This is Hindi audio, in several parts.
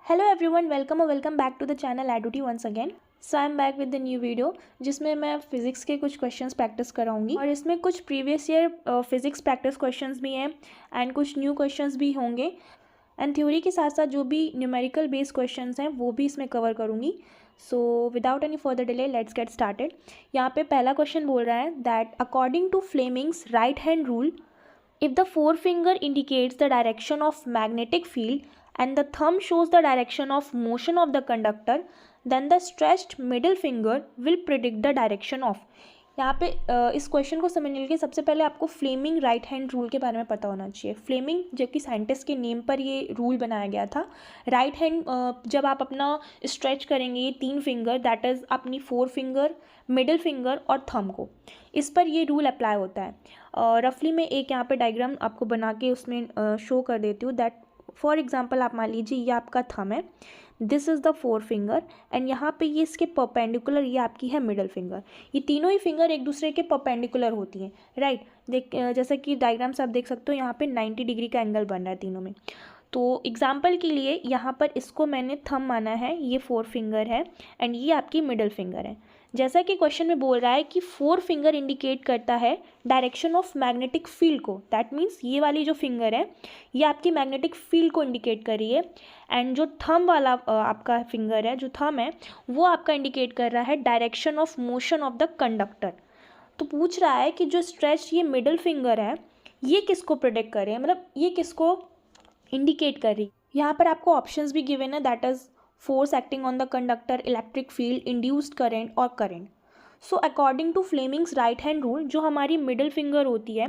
हेलो एवरीवन, वेलकम और welcome back to the channel एडुटी once again. So I am back with the new video जिसमें मैं फिज़िक्स के कुछ क्वेश्चंस प्रैक्टिस कराऊंगी और इसमें कुछ previous year physics practice questions भी हैं एंड कुछ न्यू क्वेश्चंस भी होंगे एंड थ्योरी के साथ साथ जो भी न्यूमेरिकल बेस्ड क्वेश्चंस हैं वो भी इसमें कवर करूँगी। So without any further delay let's get started. यहाँ पे पहला क्वेश्चन बोल रहा है that according to Fleming's right hand rule, if the forefinger indicates the direction of magnetic field and the thumb shows the direction of motion of the conductor, then the stretched middle finger will predict the direction of। यहाँ पे इस क्वेश्चन को समझने के लिए सबसे पहले आपको फ्लेमिंग राइट हैंड रूल के बारे में पता होना चाहिए। फ्लेमिंग जो कि साइंटिस्ट के नेम पर ये रूल बनाया गया था। राइट हैंड जब आप अपना स्ट्रेच करेंगे ये तीन फिंगर, दैट इज़ अपनी फोर फिंगर, मिडिल फिंगर और थंब को, इस पर ये रूल अप्लाई होता है। रफली मैं एक यहाँ पे डायग्राम आपको बना के उसमें शो कर देती हूँ। दैट फॉर एग्जांपल आप मान लीजिए ये आपका थंब है, this is the four finger and यहाँ पे ये इसके परपेंडिकुलर ये आपकी है मिडल फिंगर। ये तीनों ही फिंगर एक दूसरे के परपेंडिकुलर होती हैं, राइट। जैसा कि डायग्राम से आप देख सकते हो यहाँ पे 90 डिग्री का एंगल बन रहा है तीनों में। तो एग्जाम्पल के लिए यहाँ पर इसको मैंने थंब माना है, ये फोर फिंगर है एंड ये आपकी मिडल फिंगर है। जैसा कि क्वेश्चन में बोल रहा है कि फोर फिंगर इंडिकेट करता है डायरेक्शन ऑफ मैग्नेटिक फील्ड को, दैट मीन्स ये वाली जो फिंगर है ये आपकी मैग्नेटिक फील्ड को इंडिकेट कर रही है एंड जो थंब वाला आपका फिंगर है, जो थंब है वो आपका इंडिकेट कर रहा है direction of motion of the conductor. तो पूछ रहा है कि जो स्ट्रेच ये मिडल फिंगर है ये किसको प्रेडिक्ट कर रहे हैं, मतलब ये किसको इंडिकेट कर रही है। यहाँ पर आपको ऑप्शंस भी गिवन है, that is force acting on the conductor, electric field, induced current और current। So according to Fleming's right hand rule जो हमारी मिडिल फिंगर होती है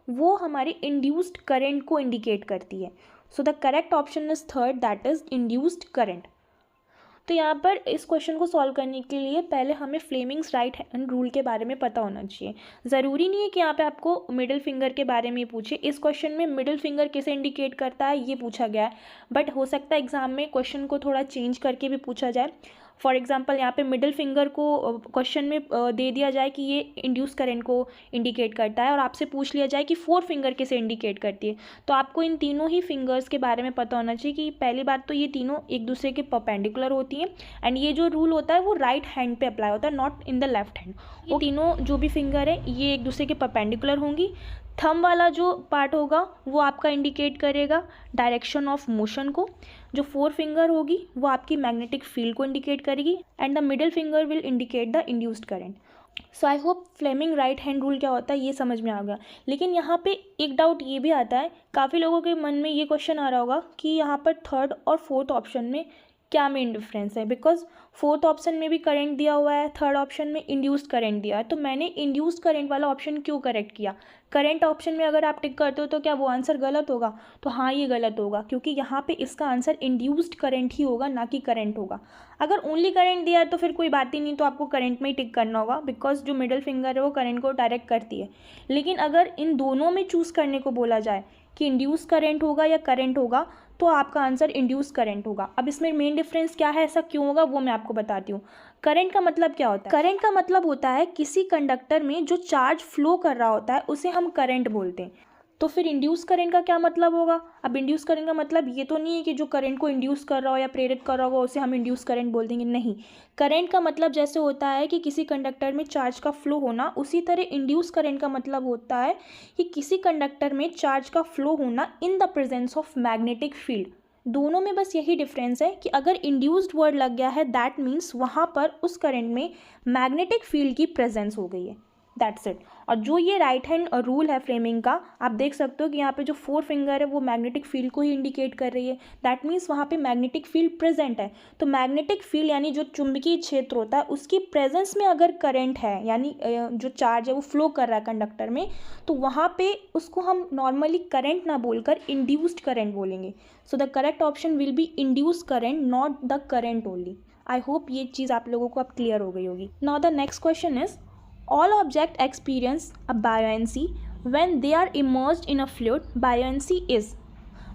वो हमारी इंड्यूस्ड करंट को इंडिकेट करती है। सो the correct option is third, that is induced current. तो यहाँ पर इस क्वेश्चन को सॉल्व करने के लिए पहले हमें फ्लेमिंग्स राइट हैंड रूल के बारे में पता होना चाहिए। ज़रूरी नहीं है कि यहाँ पे आपको मिडिल फिंगर के बारे में पूछे। इस क्वेश्चन में मिडिल फिंगर किसे इंडिकेट करता है ये पूछा गया है, बट हो सकता है एग्जाम में क्वेश्चन को थोड़ा चेंज करके भी पूछा जाए। फॉर एग्जाम्पल यहाँ पे मिडिल फिंगर को क्वेश्चन में दे दिया जाए कि ये इंड्यूस करंट को इंडिकेट करता है और आपसे पूछ लिया जाए कि फोर फिंगर किसे इंडिकेट करती है। तो आपको इन तीनों ही फिंगर्स के बारे में पता होना चाहिए कि पहली बात तो ये तीनों एक दूसरे के परपेंडिकुलर होती हैं एंड ये जो रूल होता है वो राइट हैंड पे अप्लाई होता है, not in the left hand. ये तीनों जो भी फिंगर है ये एक दूसरे के परपेंडिकुलर होंगी। थंब वाला जो पार्ट होगा वो आपका इंडिकेट करेगा डायरेक्शन ऑफ मोशन को, जो फोर फिंगर होगी वो आपकी मैग्नेटिक फील्ड को इंडिकेट करेगी and the middle finger will indicate the induced current. So I hope Fleming right hand rule क्या होता है ये समझ में आ गया। लेकिन यहाँ पे एक डाउट ये भी आता है, काफ़ी लोगों के मन में ये क्वेश्चन आ रहा होगा कि यहाँ पर थर्ड और फोर्थ ऑप्शन में क्या मेन डिफरेंस है, बिकॉज फोर्थ ऑप्शन में भी करंट दिया हुआ है, थर्ड ऑप्शन में इंड्यूस्ड करंट दिया है, तो मैंने इंड्यूस्ड करंट वाला ऑप्शन क्यों करेक्ट किया। करंट ऑप्शन में अगर आप टिक करते हो तो क्या वो आंसर गलत होगा? तो हाँ ये गलत होगा, क्योंकि यहाँ पे इसका आंसर इंड्यूस्ड करंट ही होगा, ना कि करंट होगा। अगर ओनली करंट दिया है तो फिर कोई बात ही नहीं, तो आपको करंट में ही टिक करना होगा, बिकॉज जो मिडिल फिंगर है वो करंट को डायरेक्ट करती है। लेकिन अगर इन दोनों में चूज़ करने को बोला जाए कि इंड्यूस करंट होगा या करंट होगा, तो आपका आंसर इंड्यूस करंट होगा। अब इसमें मेन डिफरेंस क्या है, ऐसा क्यों होगा वो मैं आपको बताती हूँ। करंट का मतलब क्या होता है? करंट का मतलब होता है किसी कंडक्टर में जो चार्ज फ्लो कर रहा होता है उसे हम करंट बोलते हैं। तो फिर इंड्यूस करंट का क्या मतलब होगा? अब इंड्यूस करंट का मतलब ये तो नहीं है कि जो करंट को इंड्यूस कर रहा हो या प्रेरित कर रहा होगा उसे हम इंड्यूस करंट बोल देंगे, नहीं। करंट का मतलब जैसे होता है कि किसी कंडक्टर में चार्ज का फ्लो होना, उसी तरह इंड्यूस करंट का मतलब होता है कि किसी कंडक्टर में चार्ज का फ्लो होना in the presence of magnetic field. दोनों में बस यही डिफरेंस है कि अगर इंड्यूस्ड वर्ड लग गया है दैट मीन्स वहाँ पर उस करंट में मैग्नेटिक फील्ड की प्रेजेंस हो गई है, दैट्स इट। और जो ये राइट हैंड रूल है फ्लेमिंग का, आप देख सकते हो कि यहाँ पे जो फोर फिंगर है वो मैग्नेटिक फील्ड को ही इंडिकेट कर रही है, दैट मीन्स वहाँ पे मैग्नेटिक फील्ड प्रेजेंट है। तो मैग्नेटिक फील्ड यानी जो चुंबकीय क्षेत्र होता है उसकी प्रेजेंस में अगर करंट है, यानी जो चार्ज है वो फ्लो कर रहा है कंडक्टर में, तो वहाँ पे उसको हम नॉर्मली करंट ना बोलकर इंड्यूस्ड करंट बोलेंगे। सो the correct option will be induced current, not the current only. I hope ये चीज़ आप लोगों को अब क्लियर हो गई होगी। Now the next question is, all objects experience a buoyancy when they are immersed in a fluid. Buoyancy is,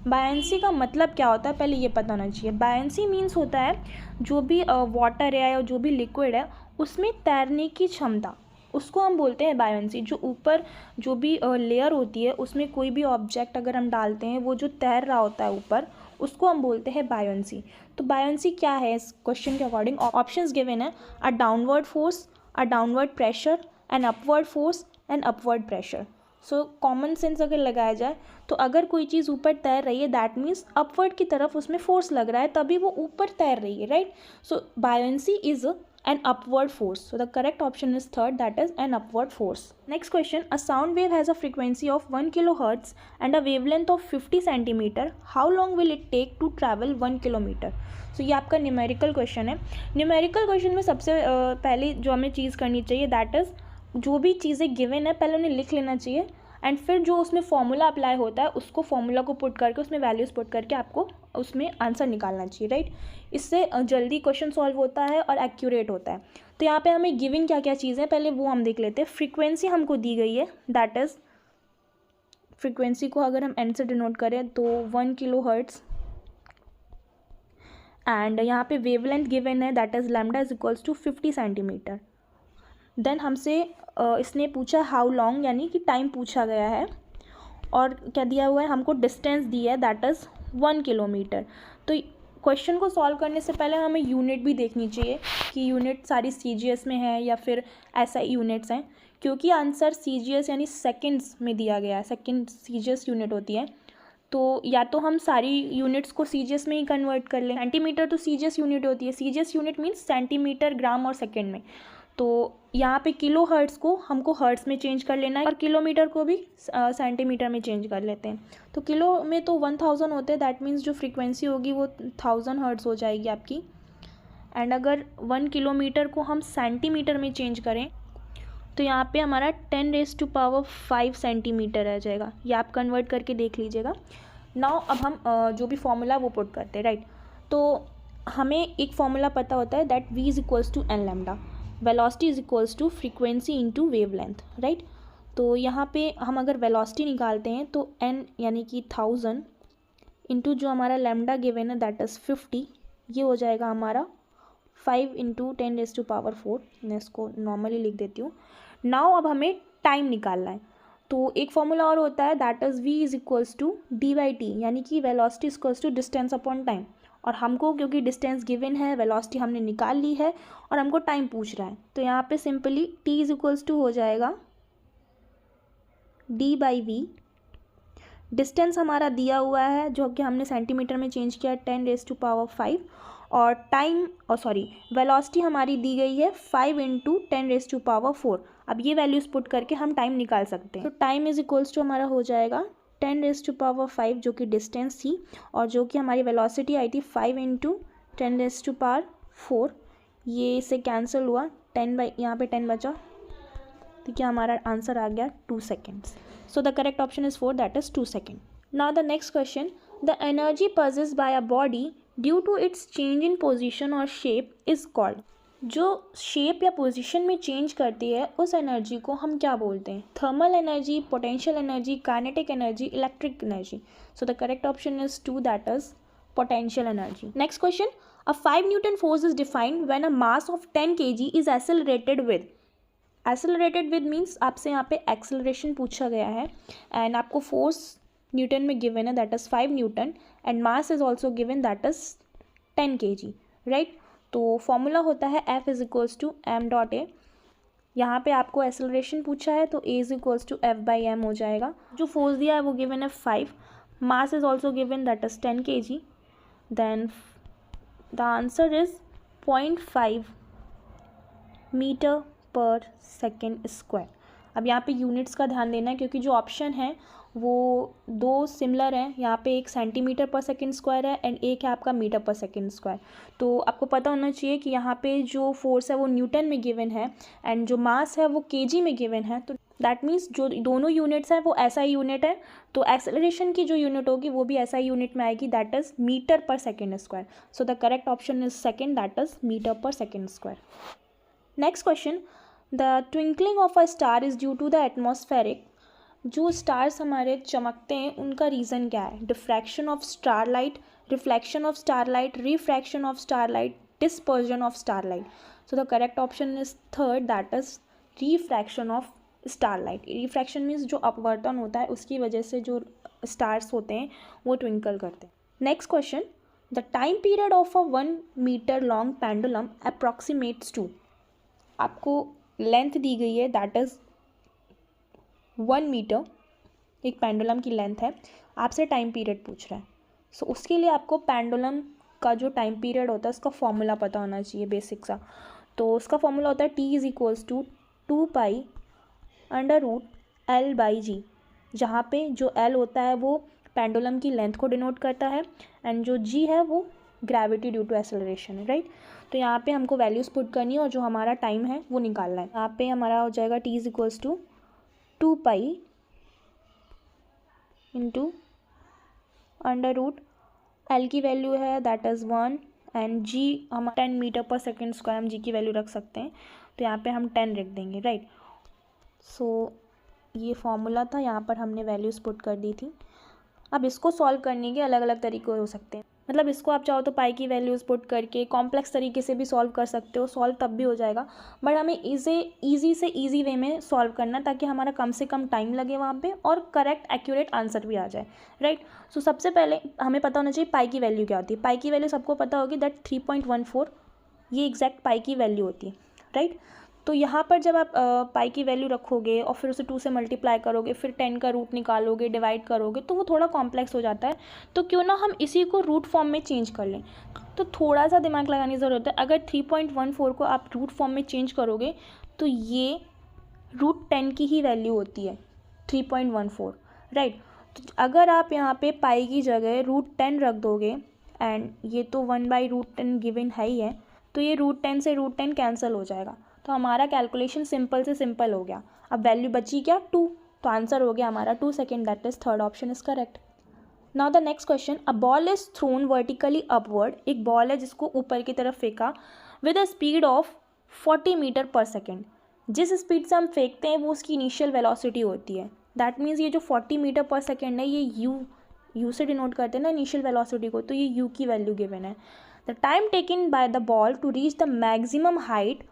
buoyancy का मतलब क्या होता है पहले ये पता होना चाहिए। बायंसी मीन्स होता है जो भी वाटर है या जो भी लिक्विड है उसमें तैरने की क्षमता, उसको हम बोलते हैं बायंसी। जो ऊपर जो भी लेयर होती है उसमें कोई भी ऑब्जेक्ट अगर हम डालते हैं वो जो तैर रहा होता है ऊपर, उसको हम बोलते हैं बायोंसी। तो बायोंसी क्या है इस क्वेश्चन के अकॉर्डिंग? ऑप्शंस गिवन है, a downward force, a downward pressure, an upward force, an upward pressure. So common sense अगर लगाया जाए तो अगर कोई चीज़ ऊपर तैर रही है दैट मीन्स अपवर्ड की तरफ उसमें फोर्स लग रहा है, तभी वो ऊपर तैर रही है, right? So buoyancy is an upward force. So the correct option is third, that is an upward force. Next question, a sound wave has a frequency of 1 kilohertz and a wavelength of 50 centimeter. How long will it take to travel 1 kilometer? So ये आपका न्यूमेरिकल क्वेश्चन है। न्यूमेरिकल क्वेश्चन में सबसे पहले जो हमें चीज़ करनी चाहिए दैट इज़ जो भी चीज़ें गिवन है पहले उन्हें लिख लेना चाहिए, एंड फिर जो उसमें फॉर्मूला अप्लाई होता है उसको फॉर्मूला को पुट करके उसमें वैल्यूज़ पुट करके आपको उसमें आंसर निकालना चाहिए, राइट? इससे जल्दी क्वेश्चन सॉल्व होता है और एक्यूरेट होता है। तो यहाँ पे हमें गिवन क्या क्या चीज़ें पहले वो हम देख लेते हैं। फ्रीक्वेंसी हमको दी गई है, दैट इज़ फ्रीक्वेंसी को अगर हम एन से डिनोट करें तो 1 किलो हर्ट्स, एंड यहाँ पे वेवलेंथ गिवन है that is lambda is equals to 50 centimetre. Then हमसे इसने पूछा हाउ लॉन्ग, यानी कि टाइम पूछा गया है, और क्या दिया हुआ है हमको डिस्टेंस दी है दैट इज़ 1 किलोमीटर। तो क्वेश्चन को सॉल्व करने से पहले हमें यूनिट भी देखनी चाहिए कि यूनिट सारी सीजीएस में है या फिर ऐसा यूनिट्स हैं, क्योंकि आंसर सीजीएस यानी सेकंड्स में दिया गया है, सेकंड सीजीएस यूनिट होती है। तो या तो हम सारी यूनिट्स को सीजीएस में ही कन्वर्ट कर लें। सेंटीमीटर तो सीजीएस यूनिट होती है, सीजीएस यूनिट मीन्स सेंटीमीटर, ग्राम और सेकेंड में। तो यहाँ पे किलो हर्ट्स को हमको हर्ट्स में चेंज कर लेना है और किलोमीटर को भी सेंटीमीटर में चेंज कर लेते हैं। तो किलो में तो 1000 होते हैं, दैट मीन्स जो फ्रीक्वेंसी होगी वो 1000 हर्ट्स हो जाएगी आपकी। एंड अगर 1 किलोमीटर को हम सेंटीमीटर में चेंज करें तो यहाँ पे हमारा 10⁵ सेंटीमीटर रह जाएगा। ये आप कन्वर्ट करके देख लीजिएगा। नाउ अब हम जो भी फॉर्मूला वो पुट करते हैं, राइट? तो हमें एक फॉर्मूला पता होता है that v is equals to n lambda, velocity is equals to frequency into wavelength, right? तो यहाँ पे हम अगर वेलोसिटी निकालते हैं तो n यानी कि 1000 इंटू जो हमारा लैम्डा गिवन है दैट इज़ 50, ये हो जाएगा हमारा 5 इंटू 10⁴। मैं इसको नॉर्मली लिख देती हूँ। नाउ अब हमें टाइम निकालना है, तो एक फॉर्मूला और होता है that is v is equals to d/t, यानी कि velocity is equals to distance upon time. और हमको क्योंकि डिस्टेंस गिवन है, वेलोसिटी हमने निकाल ली है और हमको टाइम पूछ रहा है, तो यहाँ पे simply t is equals to हो जाएगा d/v। डिस्टेंस हमारा दिया हुआ है जो कि हमने सेंटीमीटर में चेंज किया 10⁵, और टाइम वेलोसिटी हमारी दी गई है 5 इंटू 10⁴। अब ये वैल्यूज़ पुट करके हम टाइम निकाल सकते हैं। तो टाइम इज इक्वल्स टू हमारा हो जाएगा 10⁵ जो कि डिस्टेंस थी, और जो कि हमारी वेलोसिटी आई थी 5 इंटू 10⁴। ये इससे कैंसिल हुआ, 10 यहाँ पे 10 बचा, तो क्या हमारा आंसर आ गया 2 seconds. So the correct option is 4, that is 2 second. Now the next question, the energy possessed by a body due to its change in position और शेप इज कॉल्ड। जो शेप या पोजीशन में चेंज करती है उस एनर्जी को हम क्या बोलते हैं? Thermal energy, potential energy, kinetic energy, electric energy. So the correct option is 2, that is potential energy. Next question, a 5 Newton force is defined when a mass of 10 kg is accelerated with. Accelerated with means आपसे यहाँ पे एक्सेलरेशन पूछा गया है, एंड आपको फोर्स न्यूटन में गिवन है that is 5 Newton, and mass is also given that is 10 kg, right? तो फॉर्मूला होता है F is equals to m.a। यहाँ पे आपको एक्सेलरेशन पूछा है तो A is equals to F/m हो जाएगा। जो फोर्स दिया है वो गिवन है 5, mass is also given that is 10 kg, देन the answer is 0.5 metre per second square. अब यहाँ पे यूनिट्स का ध्यान देना है क्योंकि जो ऑप्शन है वो दो सिमिलर हैं। यहाँ पे एक सेंटीमीटर पर सेकेंड स्क्वायर है एंड एक है आपका मीटर पर सेकेंड स्क्वायर। तो आपको पता होना चाहिए कि यहाँ पे जो फोर्स है वो न्यूटन में गिवन है एंड जो मास है वो केजी में गिवन है। तो दैट मीन्स जो दोनों यूनिट्स हैं वो ऐसा ही यूनिट है, तो एक्सेलरेशन की जो यूनिट होगी वो भी ऐसा ही यूनिट में आएगी, that is metre per second square. So the correct option is second, that is metre per second square. Next question, the twinkling of a star is due to the atmospheric. जो स्टार्स हमारे चमकते हैं उनका रीज़न क्या है? Diffraction of starlight, reflection of starlight, refraction of starlight, dispersion of starlight. So the correct option is third, that is refraction of starlight. Refraction means जो अपवर्तन होता है उसकी वजह से जो स्टार्स होते हैं वो ट्विंकल करते हैं। Next question, the time period of a 1 metre long pendulum approximates to, आपको लेंथ दी गई है दैट इज़ 1 मीटर, एक पेंडुलम की लेंथ है, आपसे टाइम पीरियड पूछ रहा है। सो उसके लिए आपको पेंडुलम का जो टाइम पीरियड होता है उसका फॉर्मूला पता होना चाहिए बेसिक सा। तो उसका फॉर्मूला होता है T is equals to 2π/L/g, जहाँ पे जो L होता है वो पेंडुलम की लेंथ को डिनोट करता है एंड जो G है वो ग्रेविटी ड्यू टू एक्सेलरेशन है, राइट। तो यहाँ पे हमको वैल्यूज़ पुट करनी है और जो हमारा टाइम है वो निकालना है। यहाँ पे हमारा हो जाएगा T is equals to 2π into √L की वैल्यू है दैट इज़ 1 एंड G हम 10 मीटर पर सेकेंड स्क्वायर हम G की वैल्यू रख सकते हैं, तो यहाँ पे हम 10 रख देंगे, राइट। सो ये फॉर्मूला था, यहाँ पर हमने वैल्यूज़ पुट कर दी थी। अब इसको सॉल्व करने के अलग अलग तरीके हो सकते हैं, मतलब इसको आप चाहो तो पाई की वैल्यूज़ पुट करके कॉम्प्लेक्स तरीके से भी सॉल्व कर सकते हो, सॉल्व तब भी हो जाएगा, बट हमें इसे ईजी से ईजी वे में सॉल्व करना ताकि हमारा कम से कम टाइम लगे वहाँ पे और करेक्ट एक्यूरेट आंसर भी आ जाए, राइट। सो सबसे पहले हमें पता होना चाहिए पाई की वैल्यू क्या होती है। पाई की वैल्यू सबको पता होगी दैट 3.14, ये एग्जैक्ट पाई की वैल्यू होती है, राइट। तो यहाँ पर जब आप पाई की वैल्यू रखोगे और फिर उसे 2 से मल्टीप्लाई करोगे, फिर 10 का रूट निकालोगे, डिवाइड करोगे, तो वो थोड़ा कॉम्प्लेक्स हो जाता है। तो क्यों ना हम इसी को रूट फॉर्म में चेंज कर लें, तो थोड़ा सा दिमाग लगाने की ज़रूरत है। अगर 3.14 को आप रूट फॉर्म में चेंज करोगे तो ये √10 की ही वैल्यू होती है 3.14, राइट। तो अगर आप यहाँ पे पाई की जगह √10 रख दोगे एंड ये तो 1/√10 गिवन है ही है, तो ये √10 से √10 कैंसिल हो जाएगा, तो हमारा कैलकुलेशन सिंपल से सिंपल हो गया। अब वैल्यू बची क्या, 2, तो आंसर हो गया हमारा 2 second, that is third option is correct. Now the next question, a ball is thrown vertically upward, एक बॉल है जिसको ऊपर की तरफ फेंका with a speed of 40 metre per second, जिस स्पीड से हम फेंकते हैं वो उसकी इनिशियल वेलोसिटी होती है। दैट मीन्स ये जो 40 मीटर पर सेकेंड है ये यू से डिनोट करते हैं ना इनिशियल वेलोसिटी को, तो ये यू की वैल्यू गिवन है। The time taken by the ball to reach the maximum height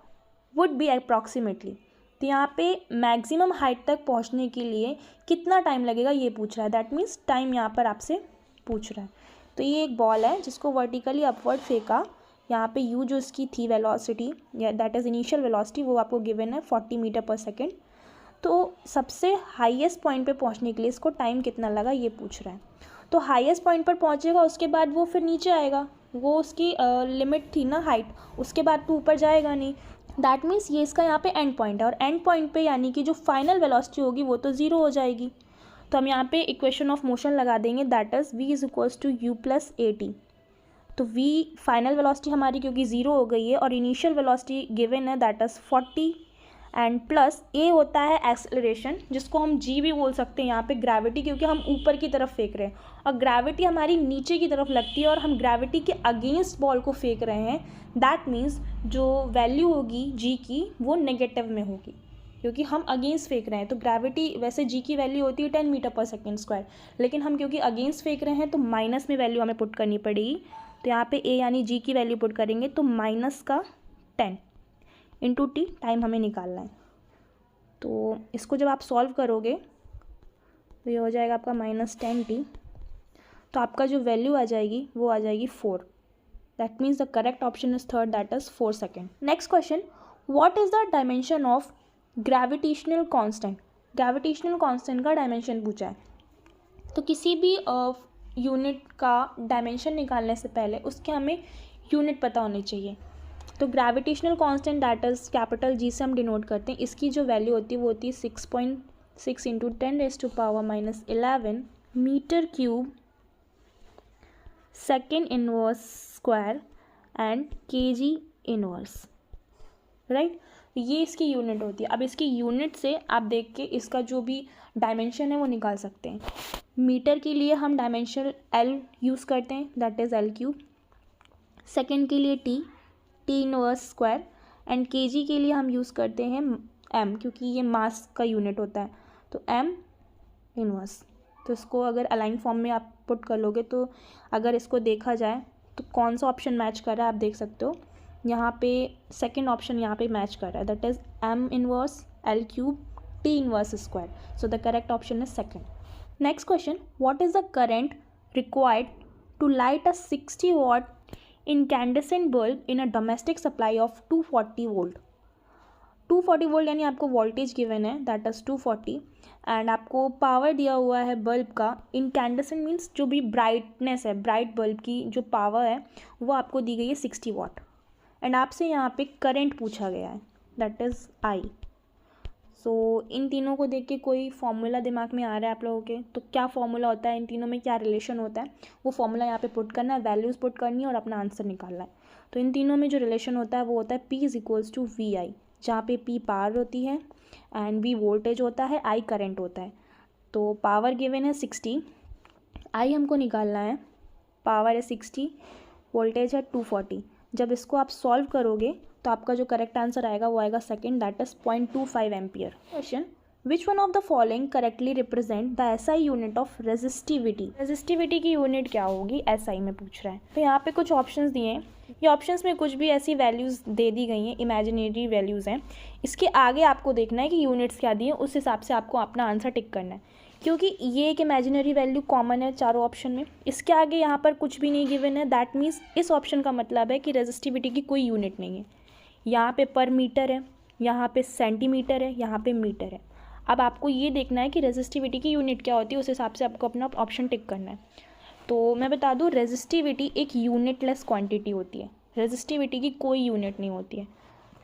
would be approximately, तो यहाँ पे मैक्सिमम हाइट तक पहुँचने के लिए कितना टाइम लगेगा ये पूछ रहा है, दैट मीन्स टाइम यहाँ पर आपसे पूछ रहा है। तो ये एक बॉल है जिसको वर्टिकली अपवर्ड फेंका, यहाँ पे यू जो इसकी थी वेलोसिटी या दैट इज़ इनिशियल वेलोसिटी वो आपको गिवन है 40 मीटर पर सेकेंड। तो सबसे हाईएस्ट पॉइंट पे पहुँचने के लिए इसको टाइम कितना लगा ये पूछ रहा है। तो हाईएस्ट पॉइंट पर पहुँचेगा उसके बाद वो फिर नीचे आएगा, वो उसकी लिमिट थी ना हाइट, उसके बाद तो ऊपर जाएगा नहीं। दैट मीन्स ये इसका यहाँ पे एंड पॉइंट है और एंड पॉइंट पे यानी कि जो फाइनल वेलोसिटी होगी वो तो ज़ीरो हो जाएगी। तो हम यहाँ पे इक्वेशन ऑफ मोशन लगा देंगे that is v is equals to u plus at। तो v फाइनल वेलोसिटी हमारी क्योंकि ज़ीरो हो गई है और इनिशियल वेलोसिटी गिवन है that is 40 and plus a होता है एक्सेलरेशन जिसको हम g भी बोल सकते हैं यहाँ पे ग्रेविटी, क्योंकि हम ऊपर की तरफ फेंक रहे हैं और ग्रेविटी हमारी नीचे की तरफ लगती है और हम ग्रेविटी के अगेंस्ट बॉल को फेंक रहे हैं। दैट मीन्स जो वैल्यू होगी g की वो नेगेटिव में होगी क्योंकि हम अगेंस्ट फेंक रहे हैं। तो ग्रेविटी वैसे g की वैल्यू होती है 10 मीटर पर सेकेंड स्क्वायर, लेकिन हम क्योंकि अगेंस्ट फेंक रहे हैं तो माइनस में वैल्यू हमें पुट करनी पड़ेगी। तो यहाँ पे a यानी g की वैल्यू पुट करेंगे तो माइनस का 10 इंटू टी, टाइम हमें निकालना है। तो इसको जब आप सॉल्व करोगे तो ये हो जाएगा आपका -10t, तो आपका जो वैल्यू आ जाएगी वो आ जाएगी 4। That means the correct option is third that is 4 second. Next question, what is the dimension of gravitational constant, gravitational constant का डायमेंशन पूछा है। तो किसी भी यूनिट का डायमेंशन निकालने से पहले उसके हमें यूनिट पता होनी चाहिए। तो gravitational constant that is capital G से हम डिनोट करते हैं, इसकी जो वैल्यू होती है वो होती है 6.6 into 10⁻⁻11 metre cube second inverse square and kg inverse, right. ये इसकी यूनिट होती है। अब इसकी यूनिट से आप देख के इसका जो भी डायमेंशन है वो निकाल सकते हैं। मीटर के लिए हम डायमेंशन एल यूज़ करते हैं दैट इज़ L3, सेकेंड के लिए T inverse square and KG के लिए हम यूज़ करते हैं m क्योंकि ये मास का यूनिट होता है, तो m इनवर्स। तो इसको अगर अलाइन फॉर्म में आप पुट कर लोगे तो अगर इसको देखा जाए तो कौन सा ऑप्शन मैच कर रहा है आप देख सकते हो। यहाँ पे सेकंड ऑप्शन यहाँ पे मैच कर रहा है that is m inverse L3 t inverse square, so the correct option is second. Next question, what is the current required to light a 60 watt incandescent bulb in a domestic supply of 240 volt. 240 volt यानी आपको वोल्टेज गिवन है, दैट इज़ 240, एंड आपको पावर दिया हुआ है बल्ब का. इनकैंडेसेंट मीन्स जो भी ब्राइटनेस है, ब्राइट बल्ब की जो पावर है वो आपको दी गई है 60 वाट. एंड आपसे यहाँ पे करंट पूछा गया है, दैट इज़ आई. सो इन तीनों को देख के कोई फॉर्मूला दिमाग में आ रहा है आप लोगों के? तो क्या फॉर्मूला होता है, इन तीनों में क्या रिलेशन होता है, वो फॉर्मूला यहाँ पे पुट करना है, वैल्यूज़ पुट करनी है और अपना आंसर निकालना है. तो इन तीनों में जो रिलेशन होता है वो होता है P is equals to V I, जहाँ पे P पावर होती है एंड V वोल्टेज होता है, I करंट होता है. तो पावर गिवन है 60, I हमको निकालना है, पावर है 60, वोल्टेज है 240. जब इसको आप सॉल्व करोगे तो आपका जो करेक्ट आंसर आएगा वो आएगा second, that is 0.25 ampere. Question, which one of the following correctly represent the SI unit of resistivity. Resistivity की यूनिट क्या होगी एसआई में पूछ रहा है. तो यहाँ पे कुछ ऑप्शंस दिए हैं, ये ऑप्शंस में कुछ भी ऐसी वैल्यूज़ दे दी गई हैं, इमेजिनरी वैल्यूज़ हैं. इसके आगे आपको देखना है कि यूनिट्स क्या दी हैं, उस हिसाब से आपको अपना आंसर टिक करना है, क्योंकि ये एक इमेजिनरी वैल्यू कॉमन है चारों ऑप्शन में. इसके आगे यहाँ पर कुछ भी नहीं गिवन है, दैट मीन्स इस ऑप्शन का मतलब है कि रेजिस्टिविटी की कोई यूनिट नहीं है. यहाँ पे पर मीटर है, यहाँ पे सेंटीमीटर है, यहाँ पे मीटर है. अब आपको ये देखना है कि रेजिस्टिविटी की यूनिट क्या होती है, उस हिसाब से आपको अपना ऑप्शन टिक करना है. तो मैं बता दूँ, रेजिस्टिविटी एक यूनिटलेस क्वांटिटी होती है, रेजिस्टिविटी की कोई यूनिट नहीं होती है,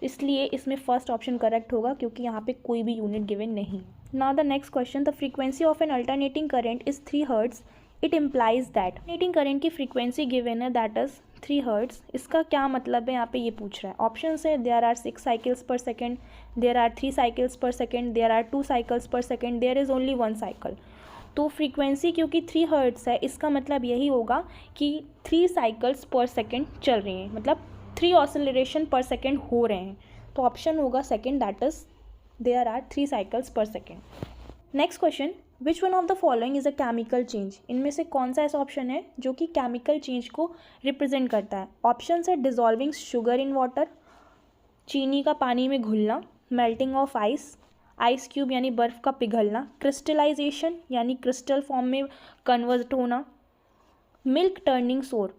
इसलिए इसमें फर्स्ट ऑप्शन करेक्ट होगा क्योंकि यहाँ पे कोई भी यूनिट गिवन नहीं. Now the next question, the frequency of N alternating current is 3 hertz. It implies that. Alternating current की फ्रीक्वेंसी गिवन है, दैट इज 3 हर्ट्ज. इसका क्या मतलब है यहाँ पे ये पूछ रहा है. ऑप्शन है, there are 6 cycles per second, there are 3 cycles per second, there are 2 cycles per second, there is only 1 cycle. तो फ्रीक्वेंसी क्योंकि 3 हर्ट्ज है, इसका मतलब यही होगा कि 3 साइकिल्स पर सेकेंड चल रही हैं, मतलब 3 ऑसिलेशन पर सेकेंड हो रहे हैं. तो ऑप्शन होगा second, that is there are 3 cycles per second. Next question, which one of the following is a chemical change. इनमें से कौन सा ऐसा ऑप्शन है जो कि केमिकल चेंज को रिप्रेजेंट करता है. ऑप्शन है, डिजॉल्विंग शुगर इन वाटर, चीनी का पानी में घुलना, melting of ice, ice cube यानी बर्फ़ का पिघलना, क्रिस्टलाइजेशन यानी क्रिस्टल फॉर्म में कन्वर्ट होना, मिल्क टर्निंग सोर,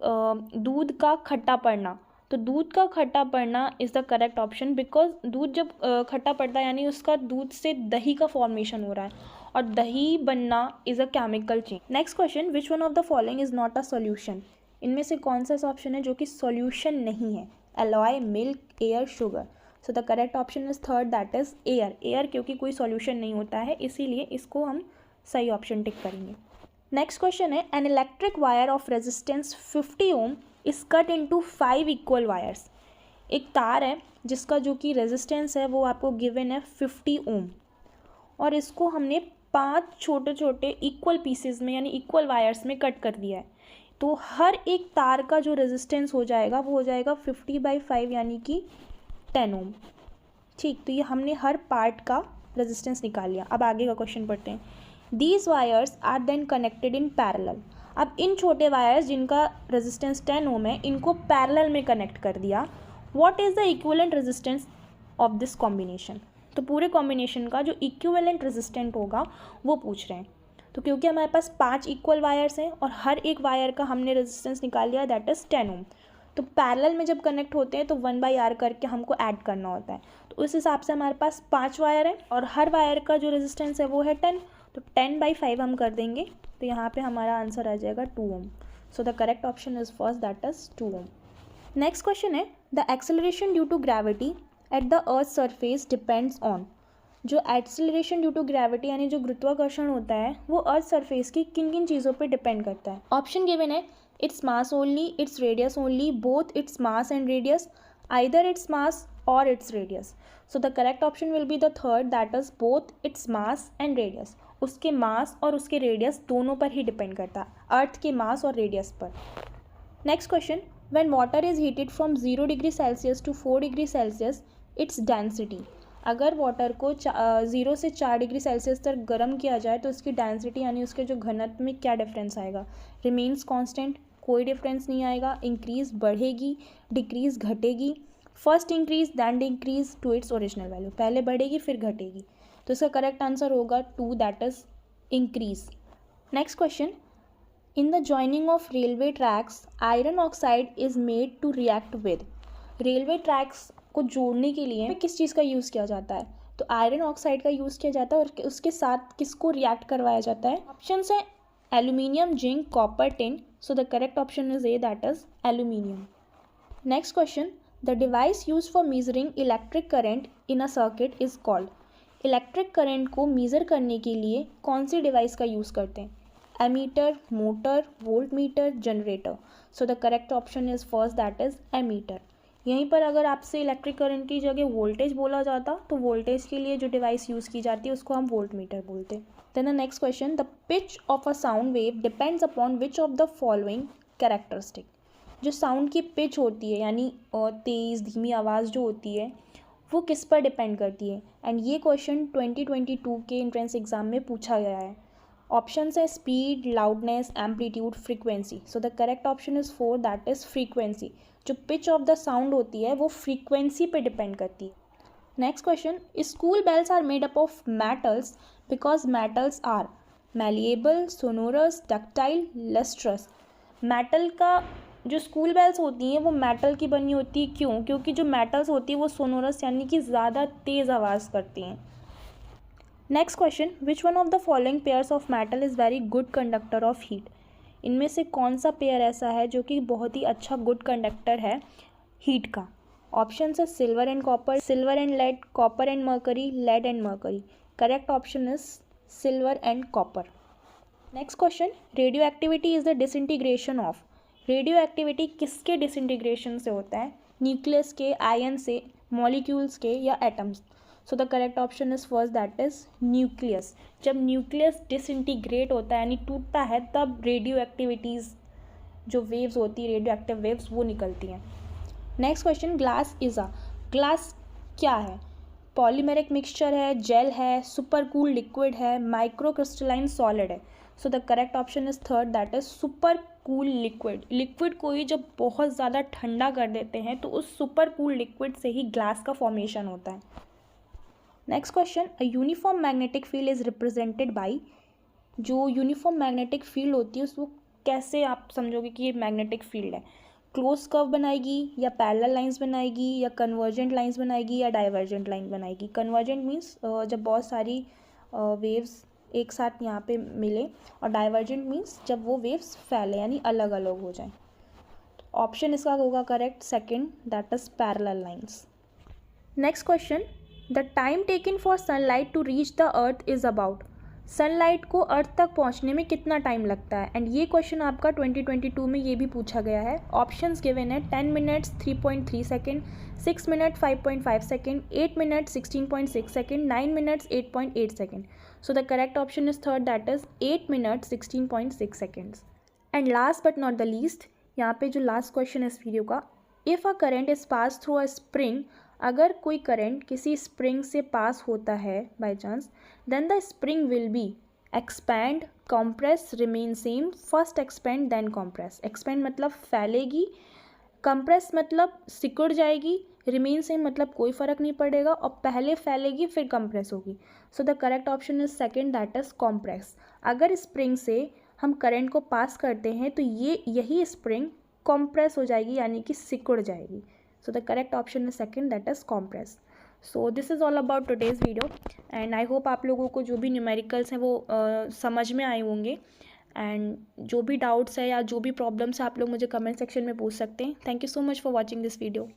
दूध का खट्टा पड़ना. तो दूध का खट्टा पड़ना is the correct option, because दूध जब खट्टा पड़ता है यानी उसका दूध से दही का फॉर्मेशन हो रहा है, और दही बनना is a chemical change. Next question, which one of the following is not a solution. इनमें से कौन सा ऑप्शन है जो कि सॉल्यूशन नहीं है. Alloy, milk, air, sugar. So the correct option is third, that is air. Air क्योंकि कोई सॉल्यूशन नहीं होता है, इसीलिए इसको हम सही ऑप्शन टिक करेंगे. नेक्स्ट क्वेश्चन है, an electric wire of resistance 50 ohm is cut into 5 equal wires. एक तार है जिसका जो कि रेजिस्टेंस है वो आपको गिवन है 50 ओम, और इसको हमने 5 छोटे छोटे इक्वल पीसेस में यानी इक्वल वायर्स में कट कर दिया है. तो हर एक तार का जो रेजिस्टेंस हो जाएगा वो हो जाएगा 50/5 यानी कि 10 ओम. ठीक, तो ये हमने हर पार्ट का रेजिस्टेंस निकाल लिया. अब आगे का क्वेश्चन पढ़ते हैं. These wires are then connected in parallel. अब इन छोटे वायर्स जिनका रेजिस्टेंस 10 ओम है, इनको पैरेलल में कनेक्ट कर दिया. What is the equivalent resistance of this combination. तो पूरे कॉम्बिनेशन का जो इक्विवेलेंट रेजिस्टेंट होगा वो पूछ रहे हैं. तो क्योंकि हमारे पास 5 इक्वल वायर्स हैं और हर एक वायर का हमने रेजिस्टेंस निकाल लिया, दैट इज़ 10 ओम. तो पैरेलल में जब कनेक्ट होते हैं तो 1/r करके हमको ऐड करना होता है. तो उस हिसाब से हमारे पास 5 वायर है और हर वायर का जो रेजिस्टेंस है वो है 10. तो 10/5 हम कर देंगे, तो यहाँ पे हमारा आंसर आ जाएगा 2 ohm. So the correct option is first, that is 2 ohm. Next question है, the acceleration due to gravity at the earth surface depends on. जो एक्सेलरेशन ड्यू टू ग्रेविटी यानी जो गुरुत्वाकर्षण होता है वो अर्थ सरफेस की किन किन चीज़ों पे डिपेंड करता है. ऑप्शन गिवन है, its mass only, its radius only, both its mass and radius, either its mass or its radius. So the correct option will be the third, that is both its mass and radius. उसके मास और उसके रेडियस दोनों पर ही डिपेंड करता है, अर्थ के मास और रेडियस पर. Next question, when water is heated from 0 degree Celsius to 4 degree Celsius, its density. अगर वाटर को 0 से 4 डिग्री सेल्सियस तक गर्म किया जाए तो उसकी डेंसिटी यानी उसके जो घनत्व में क्या डिफरेंस आएगा. रिमेन्स कांस्टेंट, कोई डिफरेंस नहीं आएगा. इंक्रीज बढ़ेगी, डिक्रीज घटेगी. First increase then decrease to its original value. पहले बढ़ेगी फिर घटेगी. तो इसका करेक्ट आंसर होगा 2, that is increase. Next question, in the joining of railway tracks iron oxide is made to react with. Railway tracks को जोड़ने के लिए किस चीज़ का यूज़ किया जाता है? तो आयरन ऑक्साइड का यूज़ किया जाता है और उसके साथ किसको रिएक्ट करवाया जाता है? ऑप्शन है aluminium, zinc, copper, tin. So the correct option is a, that is aluminium. Next question, the device use for measuring electric current in a circuit is called. Electric current को मेज़र करने के लिए कौन सी डिवाइस का यूज़ करते हैं? Ammeter, motor, voltmeter, generator. So the correct option is first, that is ammeter. यहीं पर अगर आपसे इलेक्ट्रिक करंट की जगह वोल्टेज बोला जाता तो वोल्टेज के लिए जो डिवाइस यूज़ की जाती है उसको हम वोल्ट मीटर बोलते हैं। Then the next question, the pitch of a sound wave depends upon which of the following characteristic. जो साउंड की पिच होती है यानी तेज़ धीमी आवाज़ जो होती है वो किस पर डिपेंड करती है? एंड ये क्वेश्चन 2022 के एंट्रेंस एग्जाम में पूछा गया है। ऑप्शन है speed, loudness, amplitude, frequency. So the correct option is 4, that is frequency. जो पिच ऑफ द साउंड होती है वो फ्रीक्वेंसी पे डिपेंड करती है। Next question, school bells are made up of metals because metals are malleable, sonorous, ductile, lustrous. Metal का जो स्कूल बेल्स होती हैं वो मेटल की बनी होती है, क्यों? क्योंकि जो मेटल्स होती है वो सोनोरस यानी कि ज़्यादा तेज़ आवाज़ करती हैं। Next question, which one of the following pairs of metal is very good conductor of heat. इनमें से कौन सा पेयर ऐसा है जो कि बहुत ही अच्छा गुड कंडक्टर है हीट का? ऑप्शन है silver and copper, silver and lead, copper and mercury, lead and mercury. Correct option is silver and copper. Next question, radioactivity is the disintegration of. Radioactivity किसके डिसइंटीग्रेशन से होता है? न्यूक्लियस के, आयन से, मॉलिक्यूल्स के या atoms. So the correct option is first, that is nucleus. जब न्यूक्लियस डिसइंटीग्रेट होता है यानी टूटता है तब रेडियो एक्टिविटीज़ जो वेव्स होती है, रेडियो एक्टिव वेव्स, वो निकलती हैं। Next question, glass is a. Glass क्या है? पॉलीमेरिक मिक्सचर है, जेल है, सुपर कूल लिक्विड है, माइक्रो क्रिस्टलाइन सॉलिड है। सो the correct option is third, that is super cool liquid. Liquid को ही जब बहुत ज़्यादा ठंडा कर देते हैं तो उस सुपर कूल लिक्विड से ही ग्लास का फॉर्मेशन होता है। Next question, a uniform magnetic field is represented by. जो यूनिफॉर्म मैग्नेटिक फील्ड होती है उसको कैसे आप समझोगे कि ये मैग्नेटिक फील्ड है? क्लोज कर्व बनाएगी या पैरेलल लाइंस बनाएगी या कन्वर्जेंट लाइंस बनाएगी या डाइवर्जेंट लाइन बनाएगी? कन्वर्जेंट मीन्स जब बहुत सारी वेव्स एक साथ यहाँ पे मिले, और डाइवर्जेंट मीन्स जब वो वेव्स फैले यानी अलग अलग हो जाएं। ऑप्शन इसका होगा correct second, that is parallel lines. Next question, the time taken for sunlight to reach the earth is about. Sunlight को अर्थ तक पहुंचने में कितना टाइम लगता है? एंड ये क्वेश्चन आपका 2022 में ये भी पूछा गया है। ऑप्शंस गिवन है 10 minutes 3.3 second, 6 minute 5.5 second, 8 minute 16.6 second, 9 minutes 8.8 second. So the correct option is third, that is 8 minute 16.6 seconds. And last but not the least, यहाँ पे जो लास्ट क्वेश्चन है इस वीडियो का, if a current is pass through a spring. अगर कोई करंट किसी स्प्रिंग से पास होता है by chance, then the spring will B expand, compress, remain same, first expand then compress. Expand मतलब फैलेगी, कंप्रेस मतलब सिकुड़ जाएगी, रिमेन सेम मतलब कोई फ़र्क नहीं पड़ेगा, और पहले फैलेगी फिर कंप्रेस होगी। सो the correct option is second, that is compress. अगर स्प्रिंग से हम करंट को पास करते हैं तो यही स्प्रिंग कॉम्प्रेस हो जाएगी यानी कि सिकुड़ जाएगी। So the correct option is second, that is compress. So this is all about today's video and I hope आप लोगों को जो भी न्यूमेरिकल्स हैं वो समझ में आए होंगे। एंड जो भी डाउट्स है या जो भी प्रॉब्लम्स है आप लोग मुझे कमेंट सेक्शन में पूछ सकते हैं। Thank you so much for watching this video.